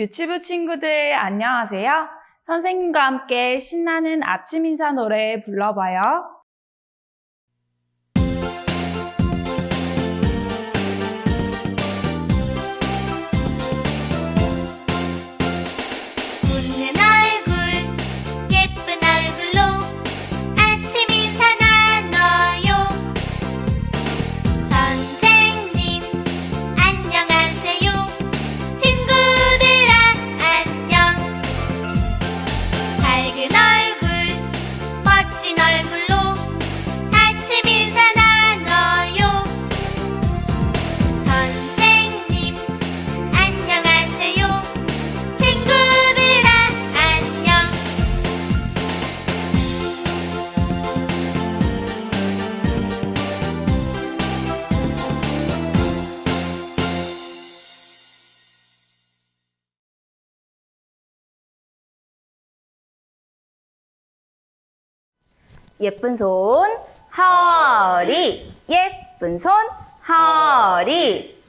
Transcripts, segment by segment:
유치부 친구들 안녕하세요. 선생님과 함께 신나는 아침 인사 노래 불러봐요. 웃는 얼굴 예쁜 얼굴로 아침 인사 나눠요. 선생님 안녕하세요. 친구들아 안녕. 밝은 얼굴 멋진 얼굴로 아침 인사 나눠요. 선생님 안녕하세요. 친구들아 안녕. 예쁜 손, 허리, 예쁜 손, 허리.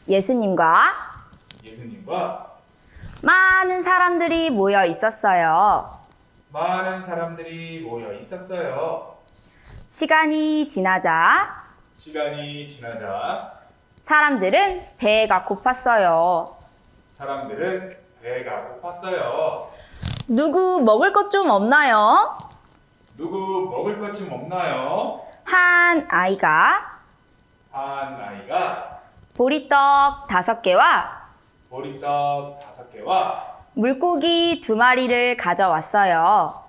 예수님과 많은 사람들이 모여 있었어요. 많은 사람들이 모여 있었어요. 시간이 지나자 사람들은 배가 고팠어요. 사람들은 배가 고팠어요. 누구 먹을 것 좀 없나요? 누구 먹을 것 좀 없나요? 한 아이가 한 아이가 보리떡 5개와 보리떡 5개와 물고기 2마리를 가져왔어요.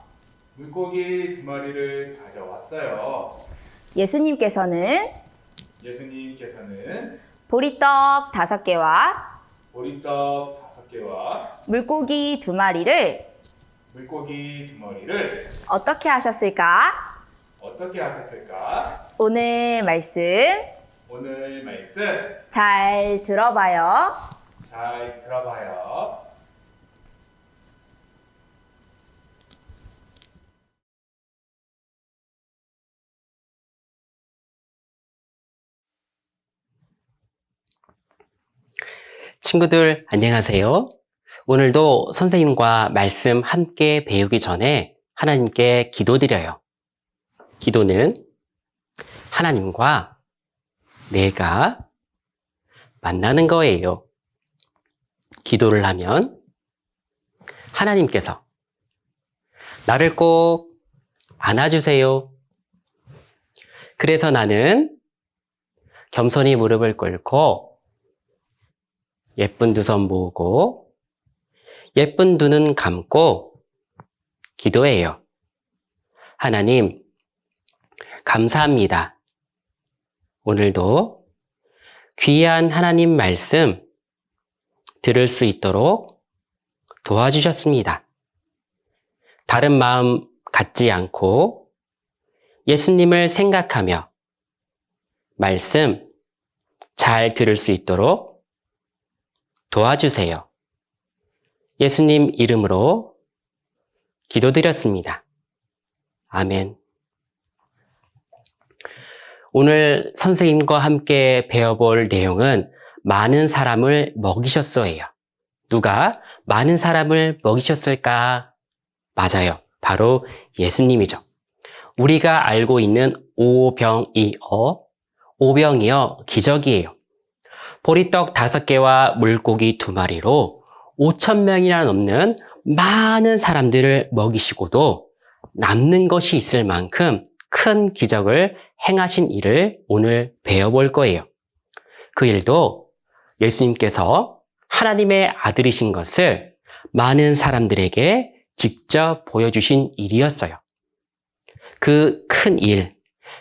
물고기 2마리를 가져왔어요. 예수님께서는 보리떡 5개와 보리떡 5개와 물고기 2마리를 물고기 2마리를 어떻게 하셨을까? 어떻게 하셨을까? 오늘 말씀 오늘 말씀 잘 들어봐요. 잘 들어봐요. 친구들 안녕하세요. 오늘도 선생님과 말씀 함께 배우기 전에 하나님께 기도드려요. 기도는 하나님과 내가 만나는 거예요. 기도를 하면 하나님께서 나를 꼭 안아주세요. 그래서 나는 겸손히 무릎을 꿇고 예쁜 두 손 모으고 예쁜 두 눈 감고 기도해요. 하나님, 감사합니다. 오늘도 귀한 하나님 말씀 들을 수 있도록 도와주셨습니다. 다른 마음 갖지 않고 예수님을 생각하며 말씀 잘 들을 수 있도록 도와주세요. 예수님 이름으로 기도드렸습니다. 아멘. 오늘 선생님과 함께 배워볼 내용은 많은 사람을 먹이셨어예요. 누가 많은 사람을 먹이셨을까? 맞아요. 바로 예수님이죠. 우리가 알고 있는 오병이어, 기적이에요. 보리떡 5개와 물고기 2마리로 5,000명이나 넘는 많은 사람들을 먹이시고도 남는 것이 있을 만큼 큰 기적을 행하신 일을 오늘 배워볼 거예요. 그 일도 예수님께서 하나님의 아들이신 것을 많은 사람들에게 직접 보여주신 일이었어요. 그 큰 일,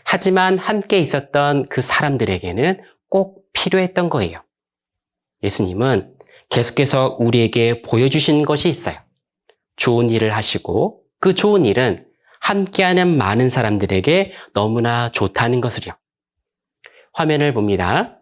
하지만 함께 있었던 그 사람들에게는 꼭 필요했던 거예요. 예수님은 계속해서 우리에게 보여주신 것이 있어요. 좋은 일을 하시고 그 좋은 일은 함께하는 많은 사람들에게 너무나 좋다는 것을요. 화면을 봅니다.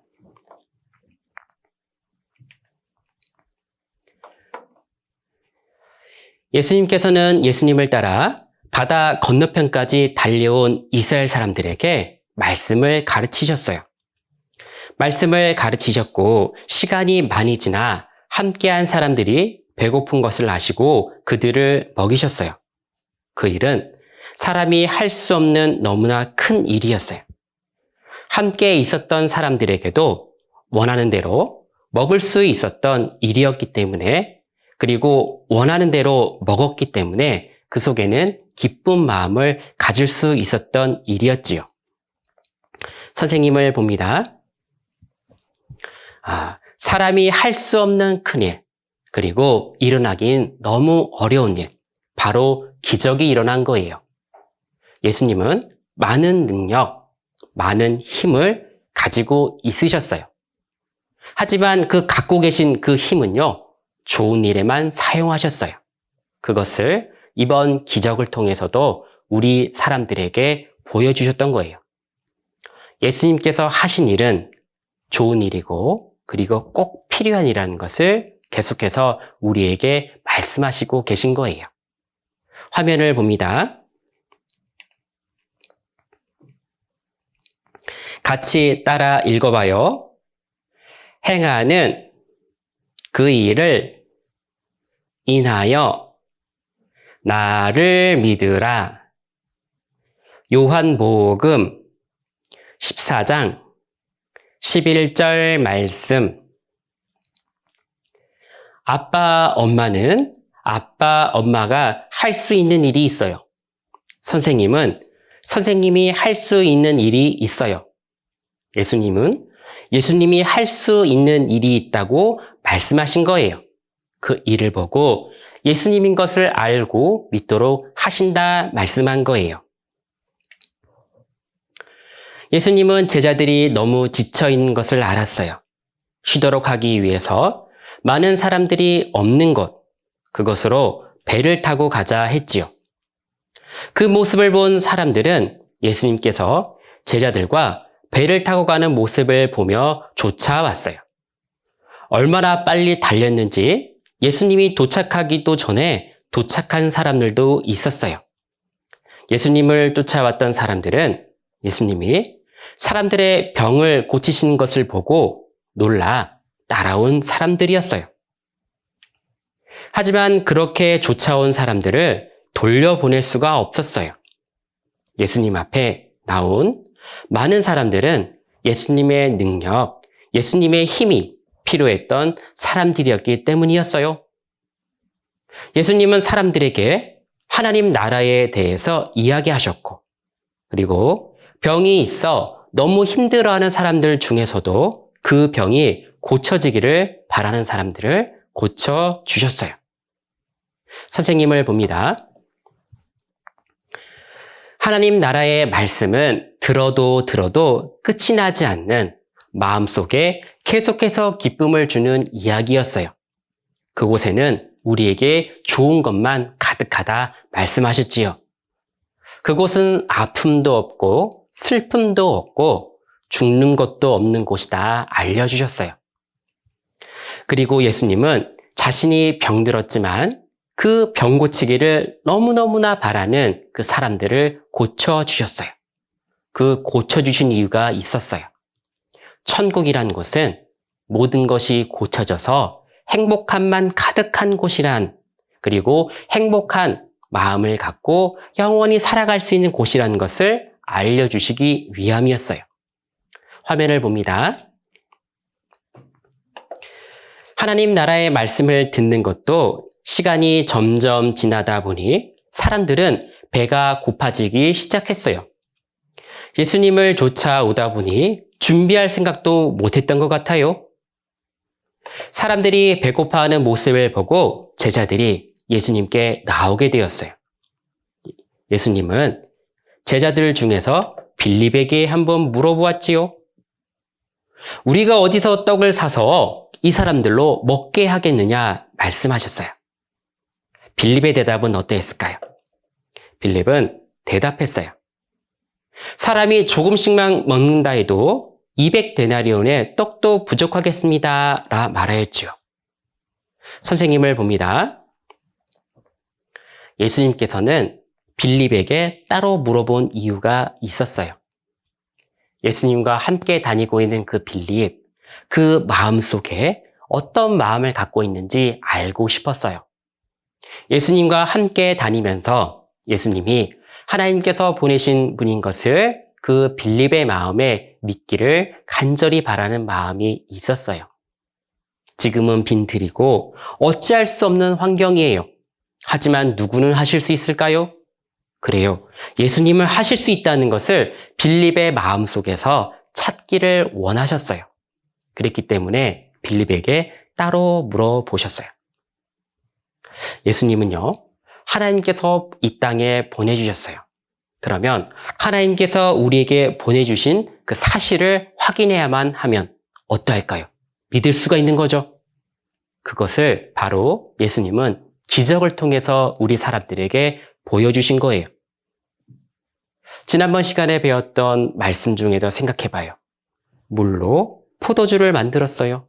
예수님께서는 예수님을 따라 바다 건너편까지 달려온 이스라엘 사람들에게 말씀을 가르치셨어요. 말씀을 가르치셨고 시간이 많이 지나 함께한 사람들이 배고픈 것을 아시고 그들을 먹이셨어요. 그 일은 사람이 할 수 없는 너무나 큰 일이었어요. 함께 있었던 사람들에게도 원하는 대로 먹을 수 있었던 일이었기 때문에, 그리고 원하는 대로 먹었기 때문에 그 속에는 기쁜 마음을 가질 수 있었던 일이었지요. 선생님을 봅니다. 사람이 할 수 없는 큰일, 그리고 일어나긴 너무 어려운 일, 바로 기적이 일어난 거예요. 예수님은 많은 능력, 많은 힘을 가지고 있으셨어요. 하지만 그 갖고 계신 그 힘은요, 좋은 일에만 사용하셨어요. 그것을 이번 기적을 통해서도 우리 사람들에게 보여주셨던 거예요. 예수님께서 하신 일은 좋은 일이고, 그리고 꼭 필요한 일이라는 것을 계속해서 우리에게 말씀하시고 계신 거예요. 화면을 봅니다. 같이 따라 읽어봐요. 행하는 그 일을 인하여 나를 믿으라. 요한복음 14장 11절 말씀. 아빠, 엄마는 아빠, 엄마가 할 수 있는 일이 있어요. 선생님은 선생님이 할 수 있는 일이 있어요. 예수님은 예수님이 할 수 있는 일이 있다고 말씀하신 거예요. 그 일을 보고 예수님인 것을 알고 믿도록 하신다 말씀한 거예요. 예수님은 제자들이 너무 지쳐 있는 것을 알았어요. 쉬도록 하기 위해서 많은 사람들이 없는 곳, 그것으로 배를 타고 가자 했지요. 그 모습을 본 사람들은 예수님께서 제자들과 배를 타고 가는 모습을 보며 쫓아왔어요. 얼마나 빨리 달렸는지 예수님이 도착하기도 전에 도착한 사람들도 있었어요. 예수님을 쫓아왔던 사람들은 예수님이 사람들의 병을 고치시는 것을 보고 놀라 따라온 사람들이었어요. 하지만 그렇게 쫓아온 사람들을 돌려보낼 수가 없었어요. 예수님 앞에 나온 많은 사람들은 예수님의 능력, 예수님의 힘이 필요했던 사람들이었기 때문이었어요. 예수님은 사람들에게 하나님 나라에 대해서 이야기하셨고, 그리고 병이 있어 너무 힘들어하는 사람들 중에서도 그 병이 고쳐지기를 바라는 사람들을 고쳐주셨어요. 선생님을 봅니다. 하나님 나라의 말씀은 들어도 끝이 나지 않는 마음속에 계속해서 기쁨을 주는 이야기였어요. 그곳에는 우리에게 좋은 것만 가득하다 말씀하셨지요. 그곳은 아픔도 없고 슬픔도 없고 죽는 것도 없는 곳이다 알려주셨어요. 그리고 예수님은 자신이 병들었지만 그 병 고치기를 너무너무나 바라는 그 사람들을 고쳐주셨어요. 그 고쳐주신 이유가 있었어요. 천국이란 곳은 모든 것이 고쳐져서 행복함만 가득한 곳이란, 그리고 행복한 마음을 갖고 영원히 살아갈 수 있는 곳이라는 것을 알려주시기 위함이었어요. 화면을 봅니다. 하나님 나라의 말씀을 듣는 것도 시간이 점점 지나다 보니 사람들은 배가 고파지기 시작했어요. 예수님을 쫓아오다 보니 준비할 생각도 못했던 것 같아요. 사람들이 배고파하는 모습을 보고 제자들이 예수님께 나오게 되었어요. 예수님은 제자들 중에서 빌립에게 한번 물어보았지요. 우리가 어디서 떡을 사서 이 사람들로 먹게 하겠느냐 말씀하셨어요. 빌립의 대답은 어떠했을까요? 빌립은 대답했어요. 사람이 조금씩만 먹는다 해도 200데나리온의 떡도 부족하겠습니다 라 말하였지요. 선생님을 봅니다. 예수님께서는 빌립에게 따로 물어본 이유가 있었어요. 예수님과 함께 다니고 있는 그 빌립, 그 마음속에 어떤 마음을 갖고 있는지 알고 싶었어요. 예수님과 함께 다니면서 예수님이 하나님께서 보내신 분인 것을 그 빌립의 마음에 믿기를 간절히 바라는 마음이 있었어요. 지금은 빈들이고 어찌할 수 없는 환경이에요. 하지만 누구는 하실 수 있을까요? 그래요. 예수님을 하실 수 있다는 것을 빌립의 마음속에서 찾기를 원하셨어요. 그랬기 때문에 빌립에게 따로 물어보셨어요. 예수님은요, 하나님께서 이 땅에 보내주셨어요. 그러면 하나님께서 우리에게 보내주신 그 사실을 확인해야만 하면 어떠할까요? 믿을 수가 있는 거죠. 그것을 바로 예수님은 기적을 통해서 우리 사람들에게 보여주신 거예요. 지난번 시간에 배웠던 말씀 중에도 생각해봐요. 물로 포도주를 만들었어요.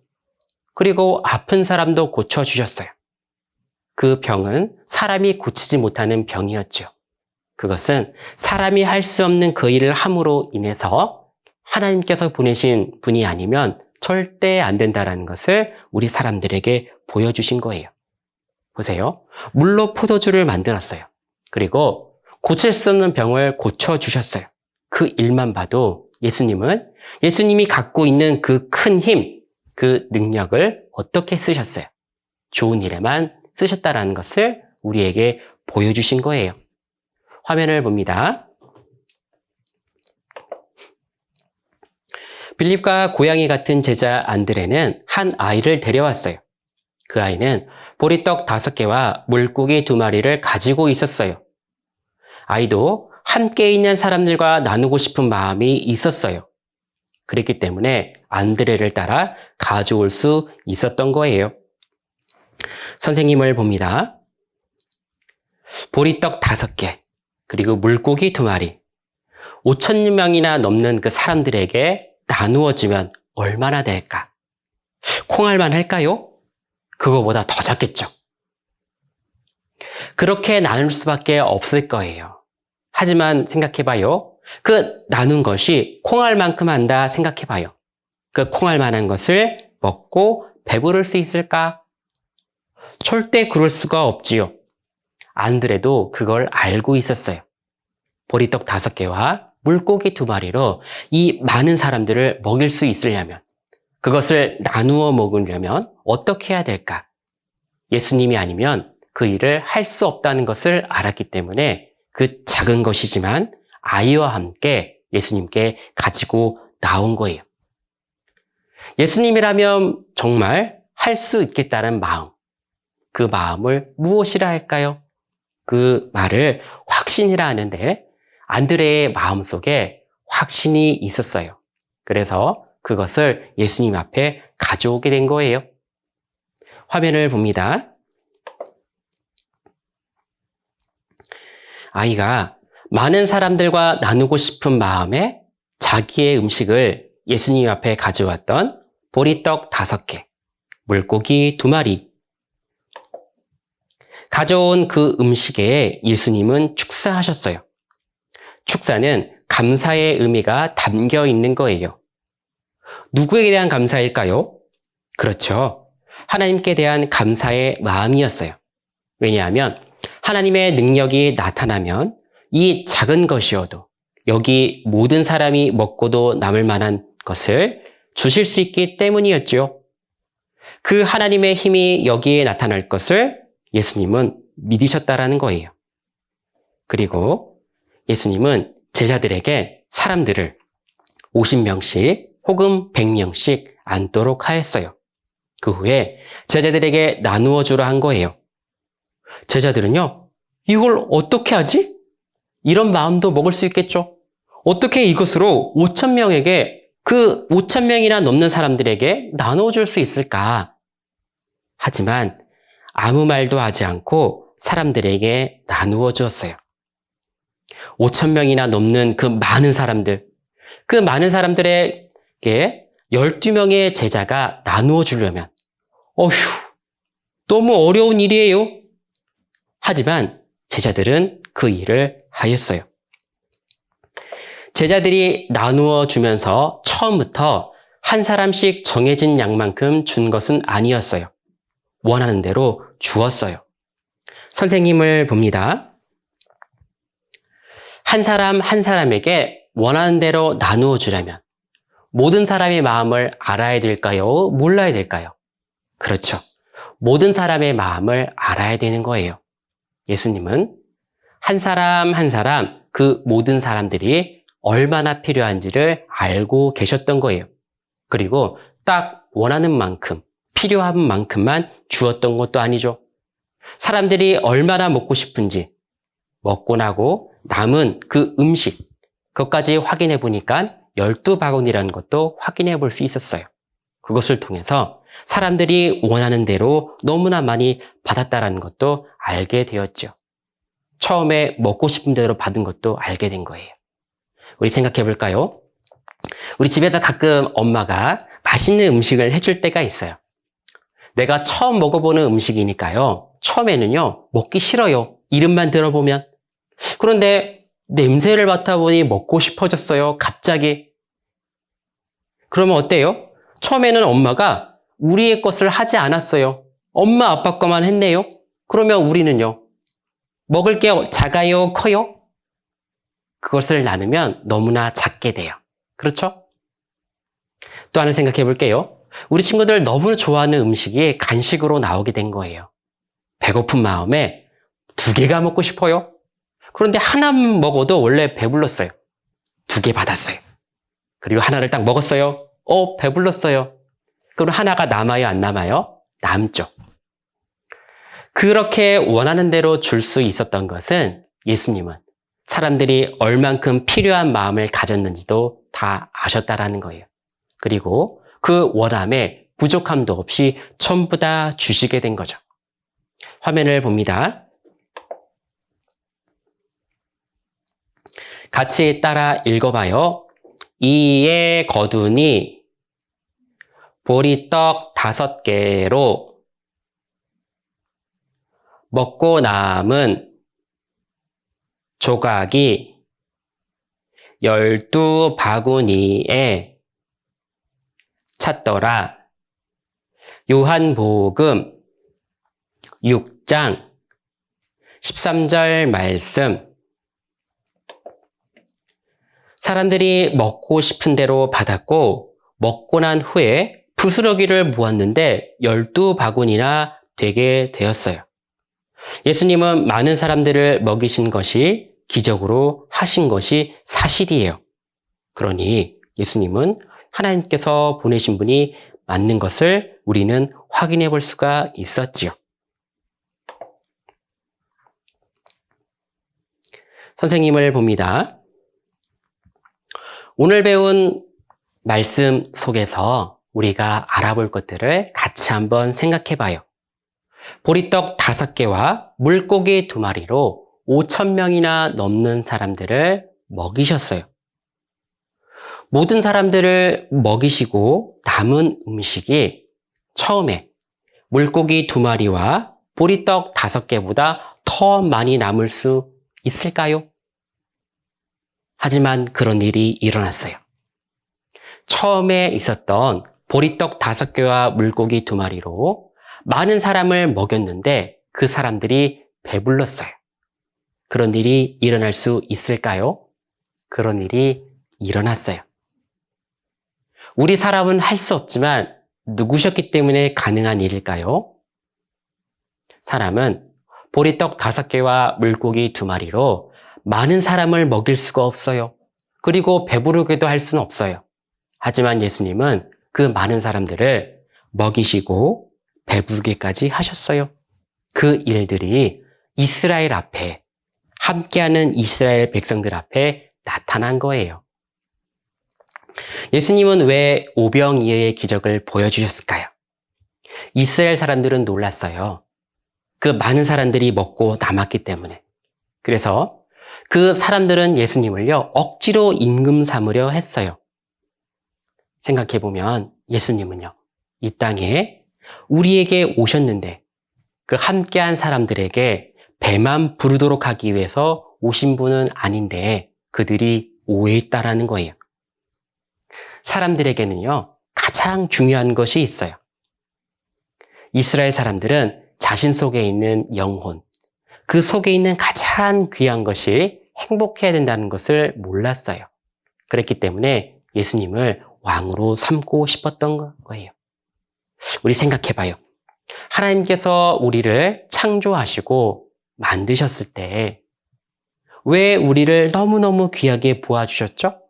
그리고 아픈 사람도 고쳐주셨어요. 그 병은 사람이 고치지 못하는 병이었죠. 그것은 사람이 할 수 없는 그 일을 함으로 인해서 하나님께서 보내신 분이 아니면 절대 안 된다는 것을 우리 사람들에게 보여주신 거예요. 보세요. 물로 포도주를 만들었어요. 그리고 고칠 수 없는 병을 고쳐주셨어요. 그 일만 봐도 예수님이 갖고 있는 그 큰 힘, 그 능력을 어떻게 쓰셨어요? 좋은 일에만 쓰셨다라는 것을 우리에게 보여주신 거예요. 화면을 봅니다. 빌립과 고양이 같은 제자 안드레는 한 아이를 데려왔어요. 그 아이는 보리떡 5개와 물고기 2마리를 가지고 있었어요. 아이도 함께 있는 사람들과 나누고 싶은 마음이 있었어요. 그랬기 때문에 안드레를 따라 가져올 수 있었던 거예요. 선생님을 봅니다. 보리떡 5개, 그리고 물고기 2마리, 5,000명이나 넘는 그 사람들에게 나누어주면 얼마나 될까? 콩알만 할까요? 그거보다 더 작겠죠. 그렇게 나눌 수밖에 없을 거예요. 하지만 생각해봐요. 그 나눈 것이 콩알만큼 한다 생각해봐요. 그 콩알만한 것을 먹고 배부를 수 있을까? 절대 그럴 수가 없지요. 안드레도 그걸 알고 있었어요. 보리떡 5개와 물고기 2마리로 이 많은 사람들을 먹일 수 있으려면, 그것을 나누어 먹으려면 어떻게 해야 될까? 예수님이 아니면 그 일을 할 수 없다는 것을 알았기 때문에 그 작은 것이지만 아이와 함께 예수님께 가지고 나온 거예요. 예수님이라면 정말 할 수 있겠다는 마음, 그 마음을 무엇이라 할까요? 그 말을 확신이라 하는데 안드레의 마음속에 확신이 있었어요. 그래서 그것을 예수님 앞에 가져오게 된 거예요. 화면을 봅니다. 아이가 많은 사람들과 나누고 싶은 마음에 자기의 음식을 예수님 앞에 가져왔던 보리떡 5개, 물고기 2마리, 가져온 그 음식에 예수님은 축사하셨어요. 축사는 감사의 의미가 담겨 있는 거예요. 누구에 대한 감사일까요? 그렇죠. 하나님께 대한 감사의 마음이었어요. 왜냐하면 하나님의 능력이 나타나면 이 작은 것이어도 여기 모든 사람이 먹고도 남을 만한 것을 주실 수 있기 때문이었죠. 그 하나님의 힘이 여기에 나타날 것을 예수님은 믿으셨다라는 거예요. 그리고 예수님은 제자들에게 사람들을 50명씩 혹은 100명씩 앉도록 하였어요. 그 후에 제자들에게 나누어 주라 한 거예요. 제자들은요, 이걸 어떻게 하지? 이런 마음도 먹을 수 있겠죠. 어떻게 이것으로 5,000명에게, 그 5,000명이나 넘는 사람들에게 나누어 줄 수 있을까? 하지만 아무 말도 하지 않고 사람들에게 나누어 주었어요. 5,000명이나 넘는 그 많은 사람들, 그 많은 사람들에게 12명의 제자가 나누어 주려면 너무 어려운 일이에요. 하지만 제자들은 그 일을 하였어요. 제자들이 나누어 주면서 처음부터 한 사람씩 정해진 양만큼 준 것은 아니었어요. 원하는 대로 주었어요. 선생님을 봅니다. 한 사람 한 사람에게 원하는 대로 나누어 주려면 모든 사람의 마음을 알아야 될까요? 몰라야 될까요? 그렇죠. 모든 사람의 마음을 알아야 되는 거예요. 예수님은 한 사람 한 사람 그 모든 사람들이 얼마나 필요한지를 알고 계셨던 거예요. 그리고 딱 원하는 만큼, 필요한 만큼만 주었던 것도 아니죠. 사람들이 얼마나 먹고 싶은지 먹고 나고 남은 그 음식, 그것까지 확인해 보니까 12바구니라는 것도 확인해 볼 수 있었어요. 그것을 통해서 사람들이 원하는 대로 너무나 많이 받았다는 것도 알게 되었죠. 처음에 먹고 싶은 대로 받은 것도 알게 된 거예요. 우리 생각해 볼까요? 우리 집에서 가끔 엄마가 맛있는 음식을 해줄 때가 있어요. 내가 처음 먹어보는 음식이니까요. 처음에는요, 먹기 싫어요. 이름만 들어보면. 그런데 냄새를 맡아보니 먹고 싶어졌어요. 갑자기. 그러면 어때요? 처음에는 엄마가 우리의 것을 하지 않았어요. 엄마, 아빠 거만 했네요. 그러면 우리는요, 먹을 게 작아요? 커요? 그것을 나누면 너무나 작게 돼요. 그렇죠? 또 하나 생각해 볼게요. 우리 친구들 너무 좋아하는 음식이 간식으로 나오게 된 거예요. 배고픈 마음에 2개가 먹고 싶어요. 그런데 하나 먹어도 원래 배불렀어요. 2개 받았어요. 그리고 하나를 딱 먹었어요. 배불렀어요. 그럼 하나가 남아요, 안 남아요? 남죠. 그렇게 원하는 대로 줄 수 있었던 것은 예수님은 사람들이 얼만큼 필요한 마음을 가졌는지도 다 아셨다라는 거예요. 그리고 그 원함에 부족함도 없이 전부 다 주시게 된 거죠. 화면을 봅니다. 같이 따라 읽어봐요. 이에 거두니 보리떡 5개로 먹고 남은 조각이 12바구니에 찼더라. 요한복음 6장 13절 말씀. 사람들이 먹고 싶은 대로 받았고 먹고 난 후에 부스러기를 모았는데 12바구니나 되게 되었어요. 예수님은 많은 사람들을 먹이신 것이 기적으로 하신 것이 사실이에요. 그러니 예수님은 하나님께서 보내신 분이 맞는 것을 우리는 확인해 볼 수가 있었지요. 선생님을 봅니다. 오늘 배운 말씀 속에서 우리가 알아볼 것들을 같이 한번 생각해 봐요. 보리떡 5개와 물고기 2마리로 5,000명이나 넘는 사람들을 먹이셨어요. 모든 사람들을 먹이시고 남은 음식이 처음에 물고기 2마리와 보리떡 5개보다 더 많이 남을 수 있을까요? 하지만 그런 일이 일어났어요. 처음에 있었던 보리떡 5개와 물고기 2마리로 많은 사람을 먹였는데 그 사람들이 배불렀어요. 그런 일이 일어날 수 있을까요? 그런 일이 일어났어요. 우리 사람은 할 수 없지만 누구셨기 때문에 가능한 일일까요? 사람은 보리떡 5개와 물고기 2마리로 많은 사람을 먹일 수가 없어요. 그리고 배부르게도 할 수는 없어요. 하지만 예수님은 그 많은 사람들을 먹이시고 배부르게까지 하셨어요. 그 일들이 이스라엘 앞에, 함께하는 이스라엘 백성들 앞에 나타난 거예요. 예수님은 왜 오병이어의 기적을 보여주셨을까요? 이스라엘 사람들은 놀랐어요. 그 많은 사람들이 먹고 남았기 때문에. 그래서 그 사람들은 예수님을요, 억지로 임금 삼으려 했어요. 생각해보면 예수님은요, 이 땅에 우리에게 오셨는데 그 함께한 사람들에게 배만 부르도록 하기 위해서 오신 분은 아닌데 그들이 오해했다라는 거예요. 사람들에게는요, 가장 중요한 것이 있어요. 이스라엘 사람들은 자신 속에 있는 영혼, 그 속에 있는 가장 귀한 것이 행복해야 된다는 것을 몰랐어요. 그랬기 때문에 예수님을 왕으로 삼고 싶었던 거예요. 우리 생각해봐요. 하나님께서 우리를 창조하시고 만드셨을 때 왜 우리를 너무너무 귀하게 보아주셨죠?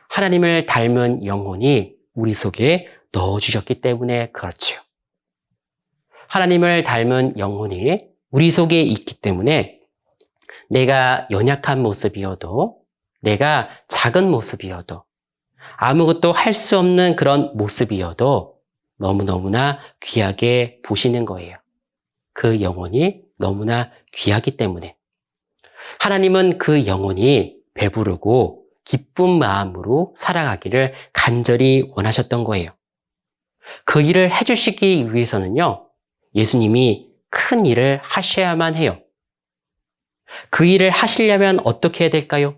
하나님을 닮은 영혼이 우리 속에 넣어주셨기 때문에 그렇지요. 하나님을 닮은 영혼이 우리 속에 있기 때문에 내가 연약한 모습이어도, 내가 작은 모습이어도, 아무것도 할 수 없는 그런 모습이어도 너무너무나 귀하게 보시는 거예요. 그 영혼이 너무나 귀하기 때문에. 하나님은 그 영혼이 배부르고 기쁜 마음으로 살아가기를 간절히 원하셨던 거예요. 그 일을 해주시기 위해서는요, 예수님이 큰 일을 하셔야만 해요. 그 일을 하시려면 어떻게 해야 될까요?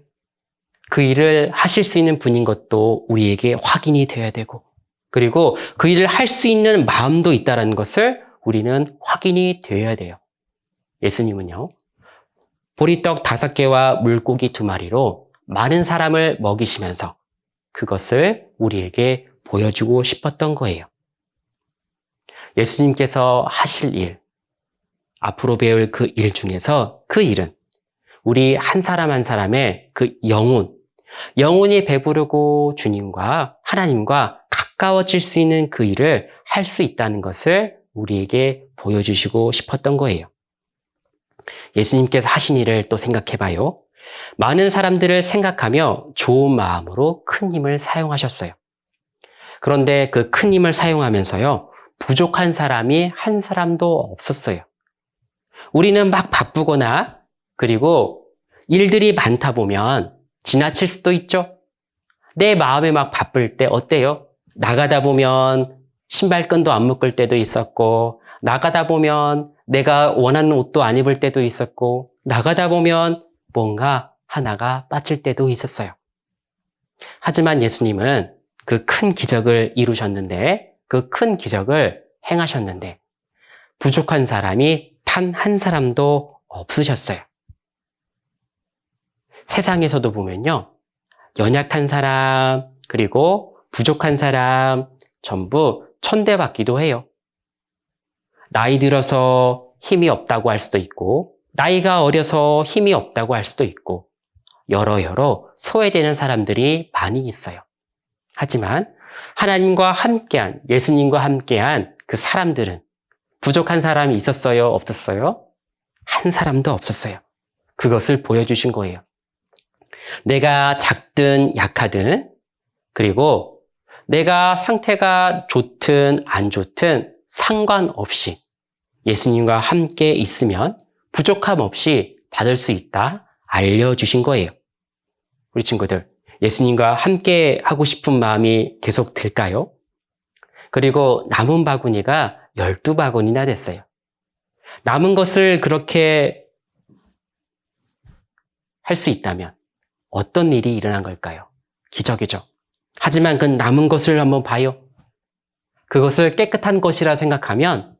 그 일을 하실 수 있는 분인 것도 우리에게 확인이 되어야 되고, 그리고 그 일을 할 수 있는 마음도 있다는 것을 우리는 확인이 되어야 돼요. 예수님은요, 보리떡 5개와 물고기 2마리로 많은 사람을 먹이시면서 그것을 우리에게 보여주고 싶었던 거예요. 예수님께서 하실 일, 앞으로 배울 그 일 중에서 그 일은 우리 한 사람 한 사람의 그 영혼이 배부르고 주님과 하나님과 가까워질 수 있는 그 일을 할 수 있다는 것을 우리에게 보여주시고 싶었던 거예요. 예수님께서 하신 일을 또 생각해봐요. 많은 사람들을 생각하며 좋은 마음으로 큰 힘을 사용하셨어요. 그런데 그 큰 힘을 사용하면서요, 부족한 사람이 한 사람도 없었어요. 우리는 막 바쁘거나 그리고 일들이 많다 보면 지나칠 수도 있죠. 내 마음에 막 바쁠 때 어때요? 나가다 보면 신발끈도 안 묶을 때도 있었고, 나가다 보면 내가 원하는 옷도 안 입을 때도 있었고, 나가다 보면 뭔가 하나가 빠질 때도 있었어요. 하지만 예수님은 그 큰 기적을 이루셨는데, 그 큰 기적을 행하셨는데 부족한 사람이 단 한 사람도 없으셨어요. 세상에서도 보면요, 연약한 사람 그리고 부족한 사람 전부 천대받기도 해요. 나이 들어서 힘이 없다고 할 수도 있고, 나이가 어려서 힘이 없다고 할 수도 있고, 여러 소외되는 사람들이 많이 있어요. 하지만 하나님과 함께한, 예수님과 함께한 그 사람들은 부족한 사람이 있었어요? 없었어요? 한 사람도 없었어요. 그것을 보여주신 거예요. 내가 작든 약하든, 그리고 내가 상태가 좋든 안 좋든 상관없이 예수님과 함께 있으면 부족함 없이 받을 수 있다 알려주신 거예요. 우리 친구들, 예수님과 함께 하고 싶은 마음이 계속 들까요? 그리고 남은 바구니가 12바구니나 됐어요. 남은 것을 그렇게 할 수 있다면 어떤 일이 일어난 걸까요? 기적이죠. 하지만 그 남은 것을 한번 봐요. 그것을 깨끗한 것이라 생각하면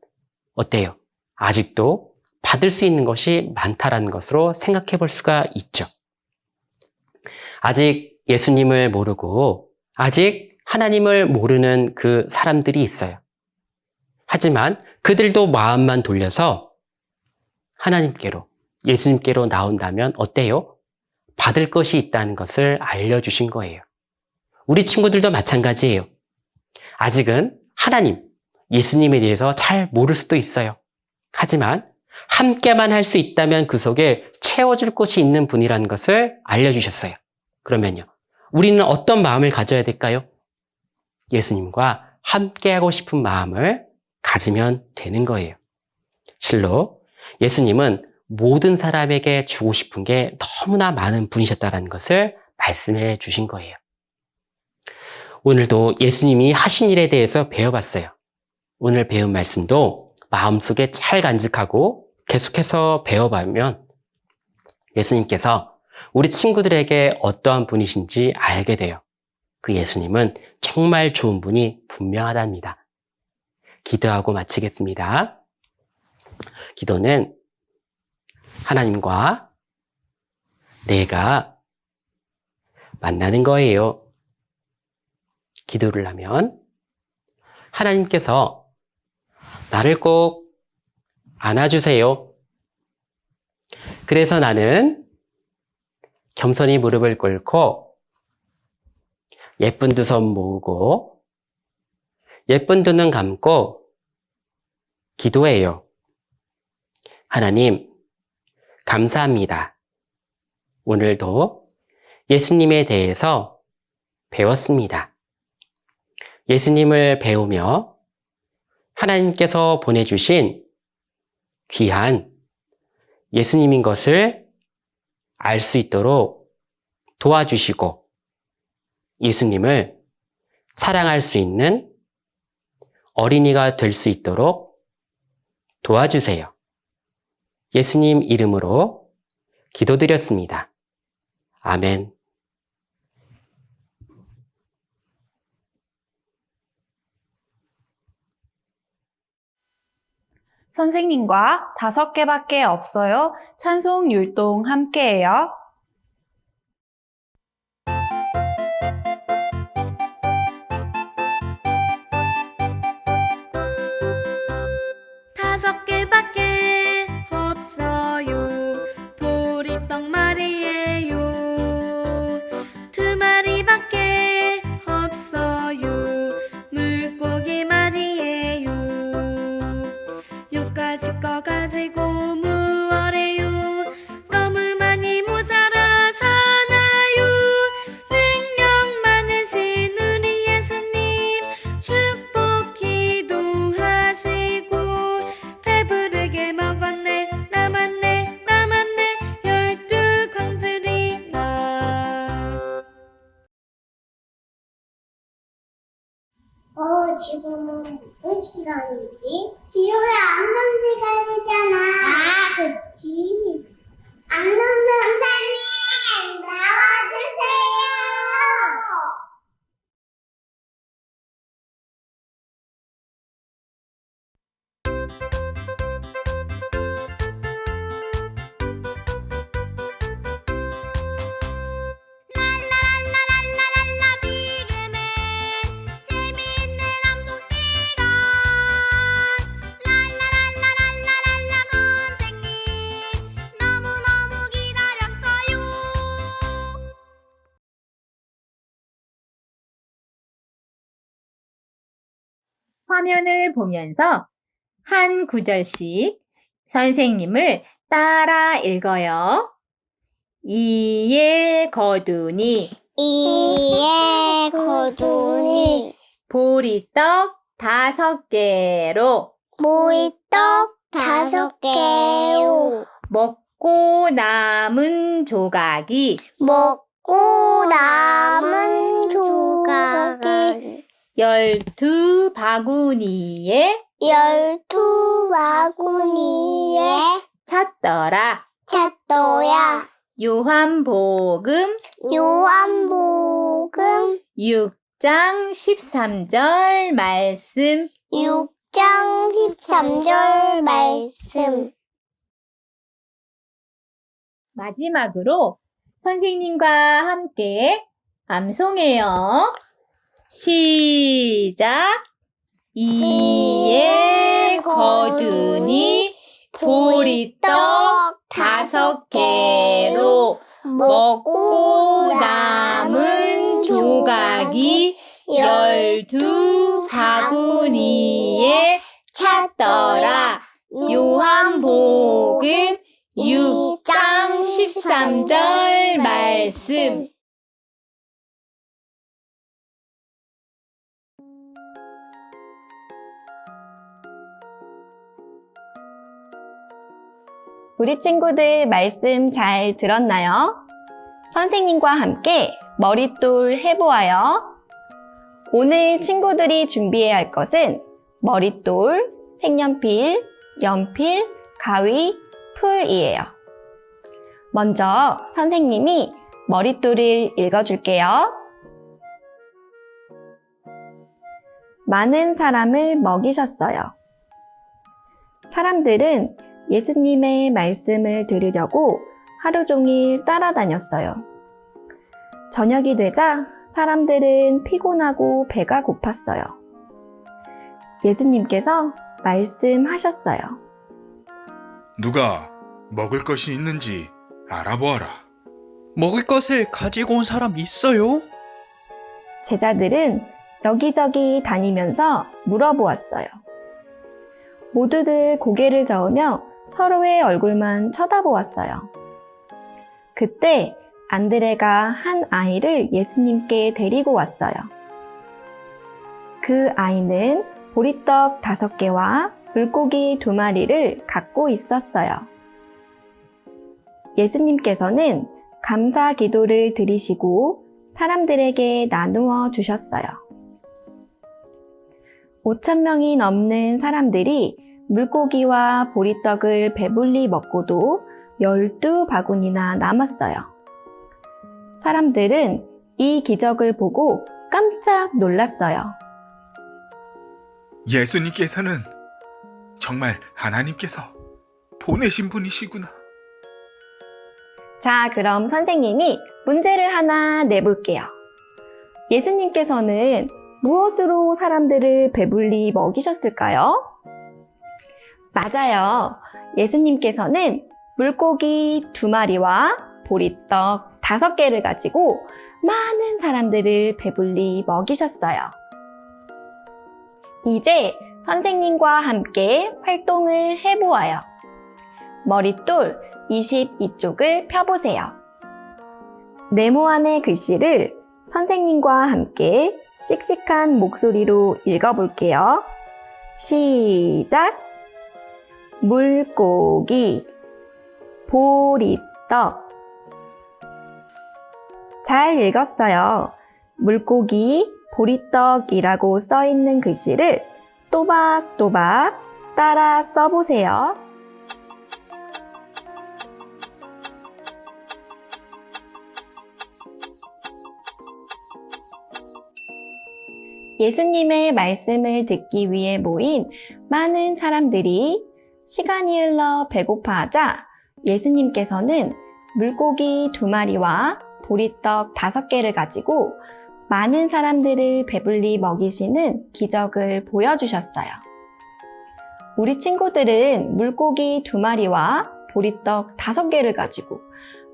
어때요? 아직도 받을 수 있는 것이 많다라는 것으로 생각해 볼 수가 있죠. 아직 예수님을 모르고 아직 하나님을 모르는 그 사람들이 있어요. 하지만 그들도 마음만 돌려서 하나님께로, 예수님께로 나온다면 어때요? 받을 것이 있다는 것을 알려주신 거예요. 우리 친구들도 마찬가지예요. 아직은 하나님, 예수님에 대해서 잘 모를 수도 있어요. 하지만 함께만 할 수 있다면 그 속에 채워줄 곳이 있는 분이라는 것을 알려주셨어요. 그러면요, 우리는 어떤 마음을 가져야 될까요? 예수님과 함께하고 싶은 마음을 가지면 되는 거예요. 실로 예수님은 모든 사람에게 주고 싶은 게 너무나 많은 분이셨다는 것을 말씀해 주신 거예요. 오늘도 예수님이 하신 일에 대해서 배워봤어요. 오늘 배운 말씀도 마음속에 잘 간직하고 계속해서 배워보면 예수님께서 우리 친구들에게 어떠한 분이신지 알게 돼요. 그 예수님은 정말 좋은 분이 분명하답니다. 기도하고 마치겠습니다. 기도는 하나님과 내가 만나는 거예요. 기도를 하면 하나님께서 나를 꼭 안아주세요. 그래서 나는 겸손히 무릎을 꿇고 예쁜 두 손 모으고 예쁜 두 눈 감고 기도해요. 하나님, 감사합니다. 오늘도 예수님에 대해서 배웠습니다. 예수님을 배우며 하나님께서 보내주신 귀한 예수님인 것을 알 수 있도록 도와주시고 예수님을 사랑할 수 있는 어린이가 될 수 있도록 도와주세요. 예수님 이름으로 기도드렸습니다. 아멘. 선생님과 5개밖에 없어요. 찬송 율동 함께해요. 다섯 개밖에 없어요. 보리떡 말이에요. 2마리밖에 없어요. 물고기 말이에요. 6가지 거 가지고 무얼해요. 너무 많이 모자라잖아요. 능력 많으신 우리 예수님 축복 기도하시고 배부르게 먹었네. 남았네 12 광줄이나. 지금은 무슨 시간이지? 지효야, 안녕 시간이잖아. 아, 그치. 안녕 선생님, 나와주세요. 랄라랄라랄라랄라. 지금은 재미있는 암송 시간. 랄라랄라랄라랄라. 선생님 너무너무 기다렸어요. 화면을 보면서 한 구절씩 선생님을 따라 읽어요. 이에 거두니 이에 거두니 보리떡 5개로 모이떡 5개요. 먹고 남은 조각이 먹고 남은 조각이 12바구니에 12바구니에 찼더라. 찼더야. 요한복음 요한복음 6장 13절 말씀. 6장 13절 말씀. 마지막으로 선생님과 함께 암송해요. 시작. 이에 거두니 보리떡 5개로 먹고 남은 조각이 12바구니에 찼더라. 요한복음 6장 13절 말씀. 우리 친구들 말씀 잘 들었나요? 선생님과 함께 머릿돌 해보아요. 오늘 친구들이 준비해야 할 것은 머릿돌, 색연필, 연필, 가위, 풀이에요. 먼저 선생님이 머릿돌을 읽어줄게요. 많은 사람을 먹이셨어요. 사람들은 예수님의 말씀을 들으려고 하루 종일 따라다녔어요. 저녁이 되자 사람들은 피곤하고 배가 고팠어요. 예수님께서 말씀하셨어요. 누가 먹을 것이 있는지 알아보아라. 먹을 것을 가지고 온 사람 있어요? 제자들은 여기저기 다니면서 물어보았어요. 모두들 고개를 저으며 서로의 얼굴만 쳐다보았어요. 그때 안드레가 한 아이를 예수님께 데리고 왔어요. 그 아이는 보리떡 5개와 물고기 2마리를 갖고 있었어요. 예수님께서는 감사 기도를 드리시고 사람들에게 나누어 주셨어요. 5,000명이 넘는 사람들이 물고기와 보리떡을 배불리 먹고도 12바구니나 남았어요. 사람들은 이 기적을 보고 깜짝 놀랐어요. 예수님께서는 정말 하나님께서 보내신 분이시구나. 자, 그럼 선생님이 문제를 하나 내볼게요. 예수님께서는 무엇으로 사람들을 배불리 먹이셨을까요? 맞아요. 예수님께서는 물고기 2마리와 보리떡 5개를 가지고 많은 사람들을 배불리 먹이셨어요. 이제 선생님과 함께 활동을 해보아요. 머릿돌 22쪽을 펴보세요. 네모 안의 글씨를 선생님과 함께 씩씩한 목소리로 읽어볼게요. 시작! 물고기, 보리떡. 잘 읽었어요. 물고기, 보리떡이라고 써있는 글씨를 또박또박 따라 써보세요. 예수님의 말씀을 듣기 위해 모인 많은 사람들이 시간이 흘러 배고파하자 예수님께서는 물고기 2마리와 보리떡 5개를 가지고 많은 사람들을 배불리 먹이시는 기적을 보여주셨어요. 우리 친구들은 물고기 2마리와 보리떡 5개를 가지고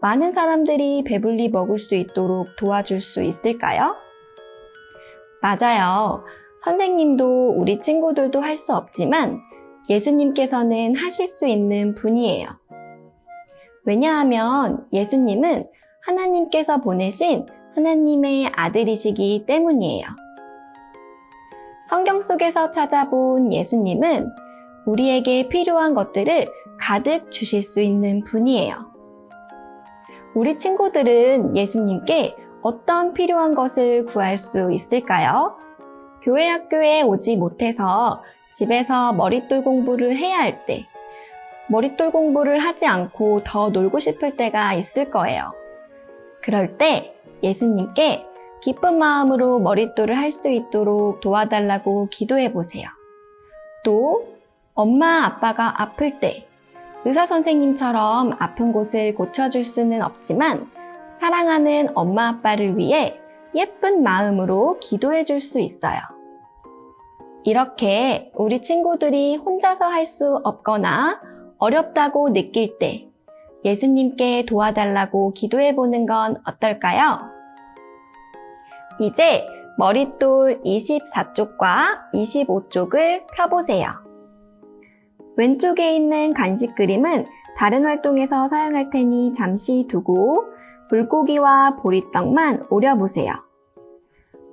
많은 사람들이 배불리 먹을 수 있도록 도와줄 수 있을까요? 맞아요. 선생님도 우리 친구들도 할 수 없지만 예수님께서는 하실 수 있는 분이에요. 왜냐하면 예수님은 하나님께서 보내신 하나님의 아들이시기 때문이에요. 성경 속에서 찾아본 예수님은 우리에게 필요한 것들을 가득 주실 수 있는 분이에요. 우리 친구들은 예수님께 어떤 필요한 것을 구할 수 있을까요? 교회 학교에 오지 못해서 집에서 머릿돌 공부를 해야 할 때, 머릿돌 공부를 하지 않고 더 놀고 싶을 때가 있을 거예요. 그럴 때 예수님께 기쁜 마음으로 머릿돌을 할 수 있도록 도와달라고 기도해 보세요. 또 엄마 아빠가 아플 때 의사 선생님처럼 아픈 곳을 고쳐줄 수는 없지만 사랑하는 엄마 아빠를 위해 예쁜 마음으로 기도해 줄 수 있어요. 이렇게 우리 친구들이 혼자서 할 수 없거나 어렵다고 느낄 때 예수님께 도와달라고 기도해 보는 건 어떨까요? 이제 머릿돌 24쪽과 25쪽을 펴보세요. 왼쪽에 있는 간식 그림은 다른 활동에서 사용할 테니 잠시 두고 물고기와 보리떡만 오려보세요.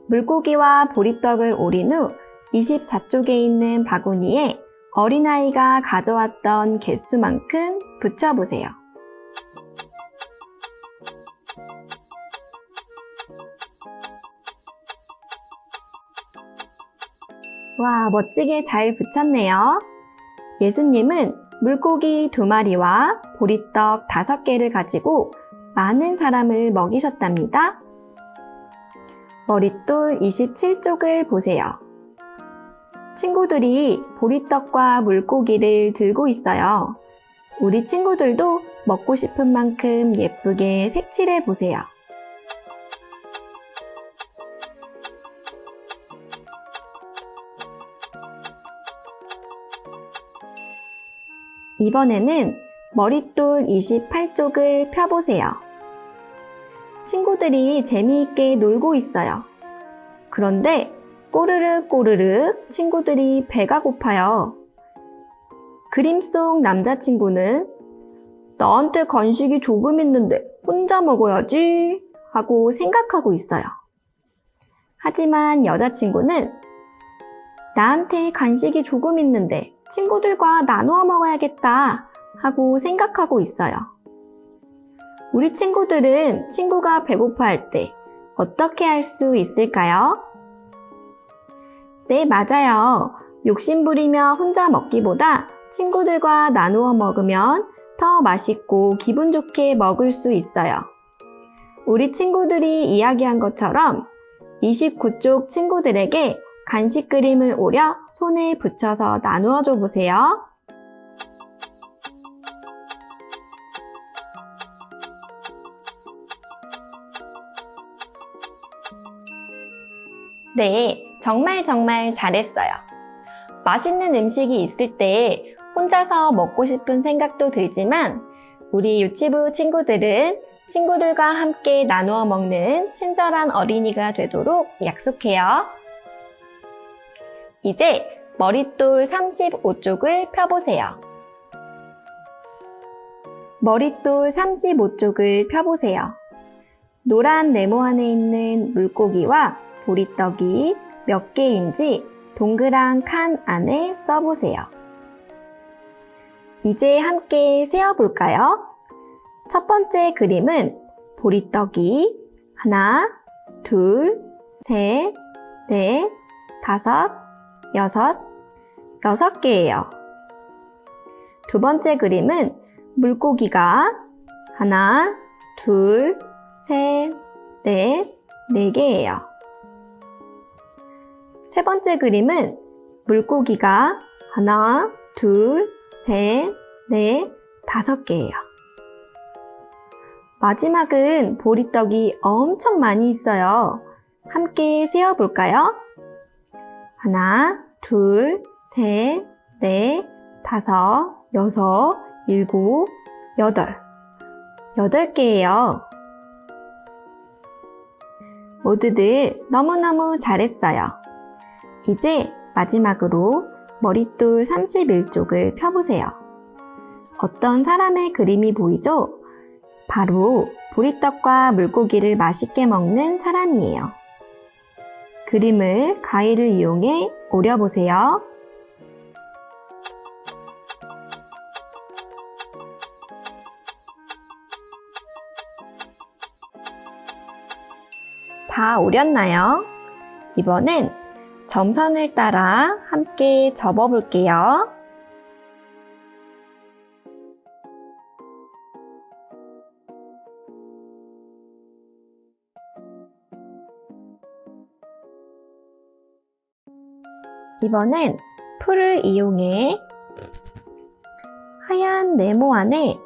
물고기와 보리떡을 오린 후 24쪽에 있는 바구니에 어린아이가 가져왔던 개수만큼 붙여보세요. 와, 멋지게 잘 붙였네요. 예수님은 물고기 2마리와 보리떡 5개를 가지고 많은 사람을 먹이셨답니다. 머릿돌 27쪽을 보세요. 친구들이 보리떡과 물고기를 들고 있어요. 우리 친구들도 먹고 싶은 만큼 예쁘게 색칠해 보세요. 이번에는 머릿돌 28쪽을 펴보세요. 친구들이 재미있게 놀고 있어요. 그런데 꼬르륵 꼬르륵 친구들이 배가 고파요. 그림 속 남자친구는 나한테 간식이 조금 있는데 혼자 먹어야지 하고 생각하고 있어요. 하지만 여자친구는 나한테 간식이 조금 있는데 친구들과 나누어 먹어야겠다 하고 생각하고 있어요. 우리 친구들은 친구가 배고파할 때 어떻게 할 수 있을까요? 네, 맞아요. 욕심부리며 혼자 먹기보다 친구들과 나누어 먹으면 더 맛있고 기분 좋게 먹을 수 있어요. 우리 친구들이 이야기한 것처럼 29쪽 친구들에게 간식 그림을 오려 손에 붙여서 나누어 줘 보세요. 네, 정말 잘했어요. 맛있는 음식이 있을 때 혼자서 먹고 싶은 생각도 들지만 우리 유치부 친구들은 친구들과 함께 나누어 먹는 친절한 어린이가 되도록 약속해요. 이제 머릿돌 35쪽을 펴보세요. 머릿돌 35쪽을 펴보세요. 노란 네모 안에 있는 물고기와 보리떡이 몇 개인지 동그란 칸 안에 써보세요. 이제 함께 세어볼까요? 첫 번째 그림은 보리떡이 하나, 둘, 셋, 넷, 다섯, 여섯 개예요. 두 번째 그림은 물고기가 하나, 둘, 셋, 넷, 네 개예요. 세 번째 그림은 물고기가 하나, 둘, 셋, 넷, 다섯 개예요. 마지막은 보리떡이 엄청 많이 있어요. 함께 세어볼까요? 하나, 둘, 셋, 넷, 다섯, 여섯, 일곱, 여덟. 8개예요. 모두들 너무너무 잘했어요. 이제 마지막으로 머릿돌 31쪽을 펴보세요. 어떤 사람의 그림이 보이죠? 바로 보리떡과 물고기를 맛있게 먹는 사람이에요. 그림을 가위를 이용해 오려보세요. 다 오렸나요? 이번엔 점선을 따라 함께 접어볼게요. 이번엔 풀을 이용해 하얀 네모 안에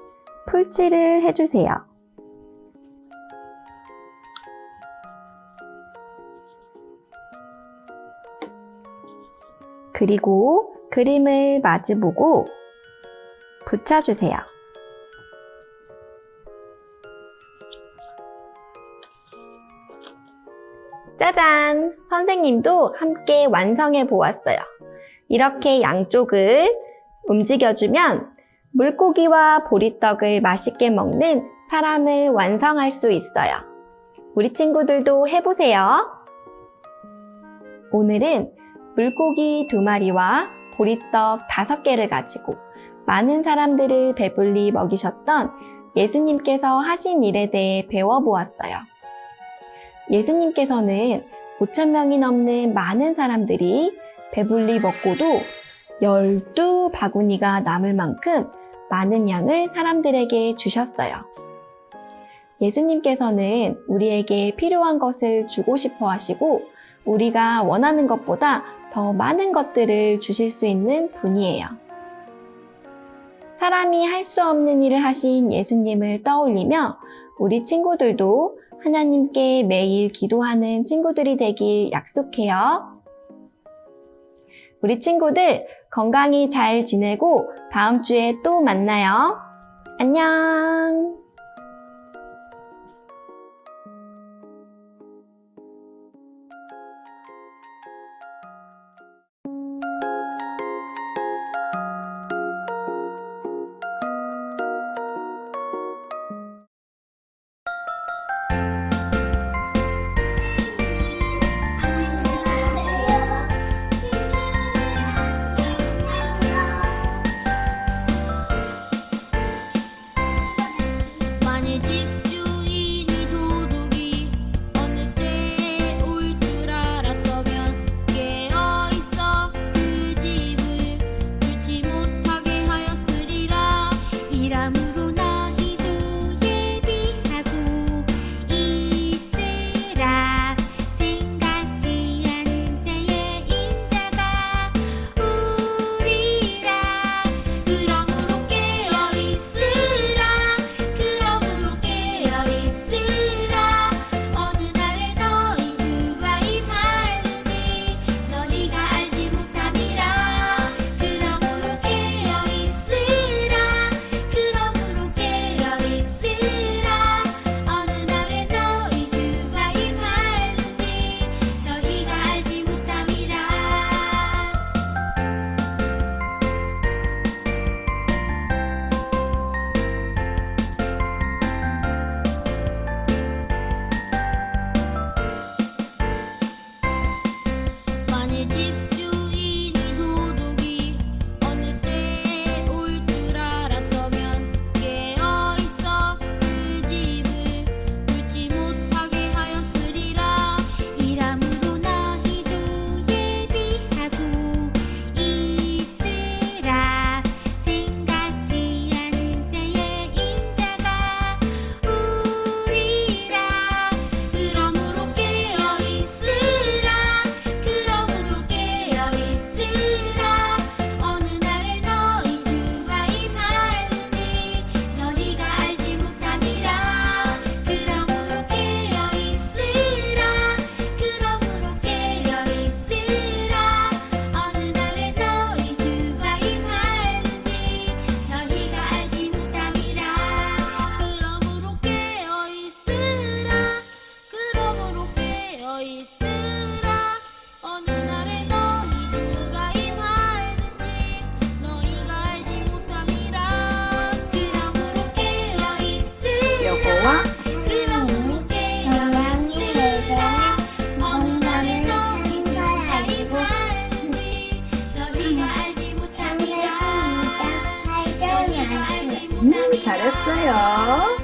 풀칠을 해주세요. 그리고 그림을 마주보고 붙여주세요. 짜잔! 선생님도 함께 완성해 보았어요. 이렇게 양쪽을 움직여주면 물고기와 보리떡을 맛있게 먹는 사람을 완성할 수 있어요. 우리 친구들도 해보세요. 오늘은 물고기 2마리와 보리떡 5개를 가지고 많은 사람들을 배불리 먹이셨던 예수님께서 하신 일에 대해 배워보았어요. 예수님께서는 5,000명이 넘는 많은 사람들이 배불리 먹고도 12바구니가 남을 만큼 많은 양을 사람들에게 주셨어요. 예수님께서는 우리에게 필요한 것을 주고 싶어 하시고 우리가 원하는 것보다 더 많은 것들을 주실 수 있는 분이에요. 사람이 할 수 없는 일을 하신 예수님을 떠올리며 우리 친구들도 하나님께 매일 기도하는 친구들이 되길 약속해요. 우리 친구들 건강히 잘 지내고 다음 주에 또 만나요. 안녕! 만일 집주인이 도둑이 어느 때에 올 줄 알았더면 깨어있어 그 집을 뚫지 못하게 하였으리라. 이러므로 너희도 예비하고 있으라. 생각지 않은 때에 인자가 오리라. 그러므로 깨어있으라. 그러므로 깨어있으라. 어느 날에 너희 주가 임하는지 너희가 알지 못함이라. 그러므로 깨어있으라. 그러므로 깨어있으라. 어느 날에 너희 주가 임하는지 너희가 알지 못함이라. 만일 집주인이 도둑이 어느 때에 올 줄 알았더면 깨어있어 그 집을 뚫지 못하게 하였으리라. 이러므로 너희도 예비하고 있으라. 생각지 않은 때에 인자가 오리라. 그러므로 깨어있으라. 그러므로 깨어있으라. 어느 날에 너희 주가 임하는지 너희가 알지 못함이라. 그러므로 깨어있으라. 그러므로 깨어있으라. 어느 날에 너희 주가 임하는지 너희가 알지 못함이라. 그러므로 깨어있으라. 그러므로 깨어있으라. 어느 날에 너희 주가 임하는지 너희가 알지 못함이라. 그러므로 깨어있으라. 여호와 그러므로 깨어있으라. 어느 날에 너희 주가 임하는지 너희가 알지 못함이라. 너희가 알지 못함이라. 잘했어요.